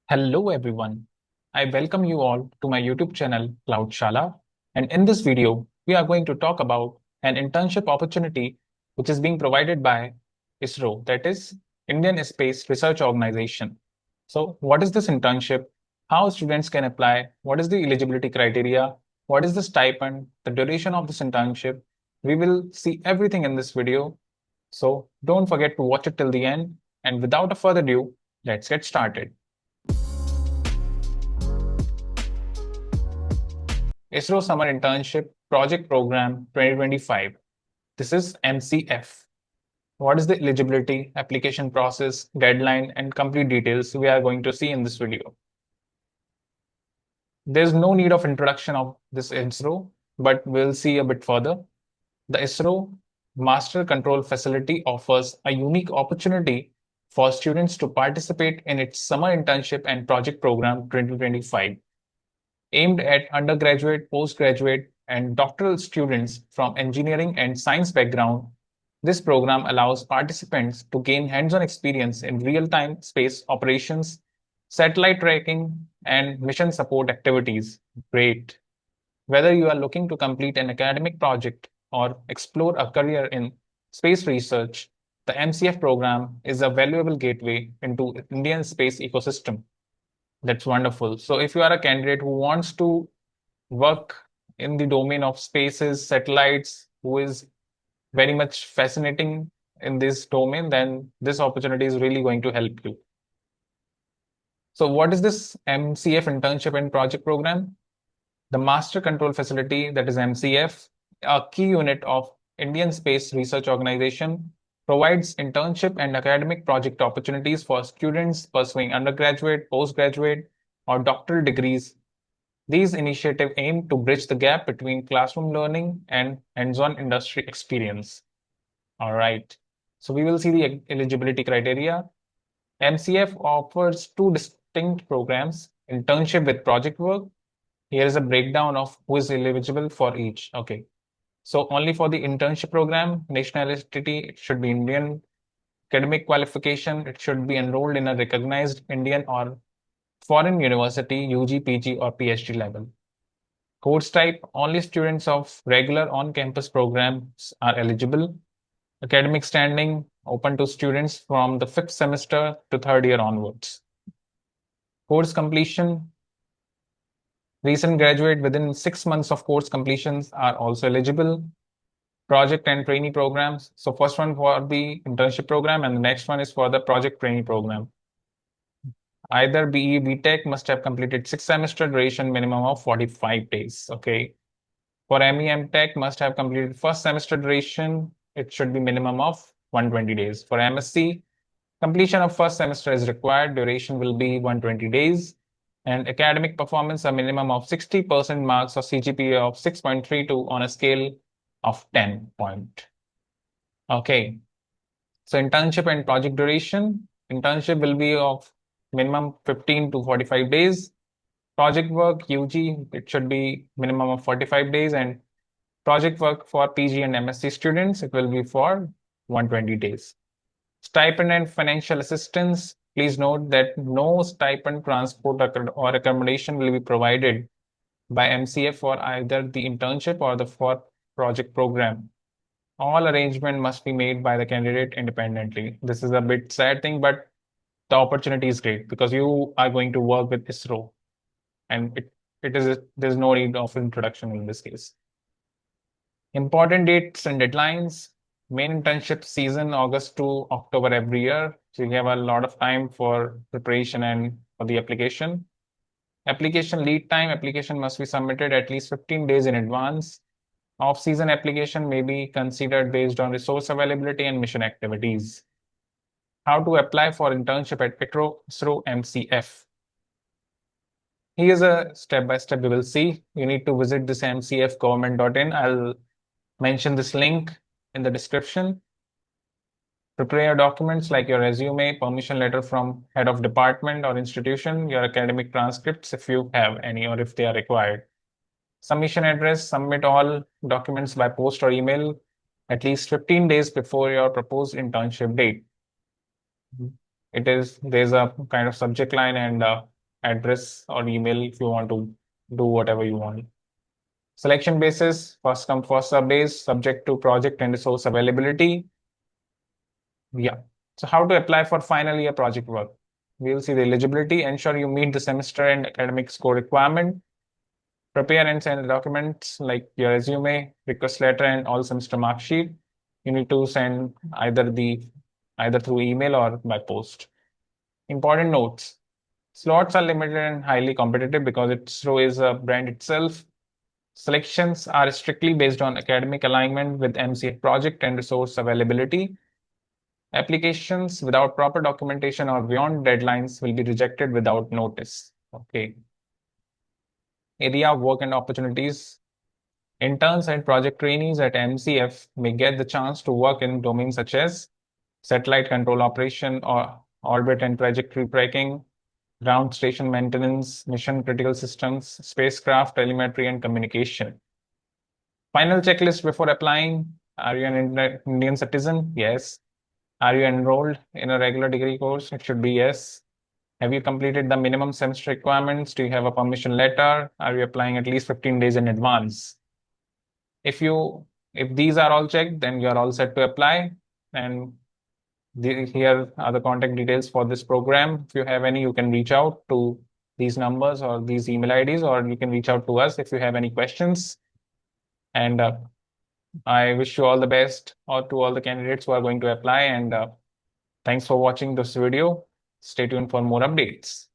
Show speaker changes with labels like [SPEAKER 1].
[SPEAKER 1] Hello everyone. I welcome you all to my YouTube channel Cloudshala, and in this video we are going to talk about an internship opportunity which is being provided by ISRO, that is Indian Space Research Organization. So what is this internship? How students can apply? What is the eligibility criteria? What is the stipend? The duration of this internship? We will see everything in this video. So don't forget to watch it till the end, and without a further ado, let's get started. ISRO Summer Internship Project Program 2025. This is MCF. What is the eligibility, application process, deadline, and complete details we are going to see in this video. There's no need of introduction of this ISRO, but we'll see a bit further. The ISRO Master Control Facility offers a unique opportunity for students to participate in its Summer Internship and Project Program 2025. Aimed at undergraduate, postgraduate, and doctoral students from engineering and science background, this program allows participants to gain hands-on experience in real-time space operations, satellite tracking, and mission support activities. Great. Whether you are looking to complete an academic project or explore a career in space research, the MCF program is a valuable gateway into Indian space ecosystem. That's wonderful. So if you are a candidate who wants to work in the domain of spaces, satellites, who is very much fascinating in this domain, then this opportunity is really going to help you. So what is this MCF internship and project program? The Master Control Facility, that is MCF, a key unit of Indian Space Research Organization, provides internship and academic project opportunities for students pursuing undergraduate, postgraduate, or doctoral degrees. These initiatives aim to bridge the gap between classroom learning and hands-on industry experience. All right. So we will see the eligibility criteria. MCF offers two distinct programs, internship with project work. Here is a breakdown of who is eligible for each. Okay. So only for the internship program, nationality, it should be Indian. Academic qualification, it should be enrolled in a recognized Indian or foreign university, UG, PG, or PhD level. Course type, only students of regular on-campus programs are eligible. Academic standing, open to students from the fifth semester to third year onwards. Course completion, recent graduate within 6 months of course completions are also eligible. Project and trainee programs. So first one for the internship program and the next one is for the project trainee program. Either BE, btech must have completed 6 semester duration minimum of 45 days. Okay. For ME, Tech must have completed first semester duration. It should be minimum of 120 days. For MSc, completion of first semester is required. Duration will be 120 days. And academic performance, a minimum of 60% marks or CGPA of 6.32 on a scale of 10 point. Okay. So internship and project duration. Internship will be of minimum 15 to 45 days. Project work, UG, it should be minimum of 45 days. And project work for PG and MSc students, it will be for 120 days. Stipend and financial assistance. Please note that no stipend, transport, or accommodation will be provided by MCF for either the internship or the for project program. All arrangement must be made by the candidate independently. This is a bit sad thing, but the opportunity is great because you are going to work with ISRO, and there's no need of introduction in this case. Important dates and deadlines. Main internship season, August to October every year. So you have a lot of time for preparation and for the application. Application lead time, application must be submitted at least 15 days in advance. Off-season application may be considered based on resource availability and mission activities. How to apply for internship at ISRO MCF. Here's a step-by-step we will see. You need to visit this mcfgovernment.in. I'll mention this link in the description. Prepare your documents like your resume, permission letter from head of department or institution, your academic transcripts if you have any or if they are required. Submission address, submit all documents by post or email at least 15 days before your proposed internship date. There's a kind of subject line and address or email if you want to do whatever you want. Selection basis, first come, first served days, subject to project and resource availability. Yeah. So how to apply for final year project work? We'll see the eligibility. Ensure you meet the semester and academic score requirement. Prepare and send the documents like your resume, request letter, and all semester mark sheet. You need to send either through email or by post. Important notes. Slots are limited and highly competitive because ISRO is a brand itself. Selections are strictly based on academic alignment with MCA project and resource availability. Applications without proper documentation or beyond deadlines will be rejected without notice. Okay. Area of work and opportunities. Interns and project trainees at MCF may get the chance to work in domains such as satellite control operation or orbit and trajectory tracking, ground station maintenance, mission critical systems, spacecraft telemetry, and communication. Final checklist before applying. Are you an Indian citizen? Yes. Are you enrolled in a regular degree course? It should be yes. Have you completed the minimum semester requirements? Do you have a permission letter? Are you applying at least 15 days in advance? If these are all checked, then you are all set to apply. And here are the contact details for this program. If you have any, you can reach out to these numbers or these email IDs, or you can reach out to us if you have any questions. And I wish you all the best, or to all the candidates who are going to apply. And thanks for watching this video. Stay tuned for more updates.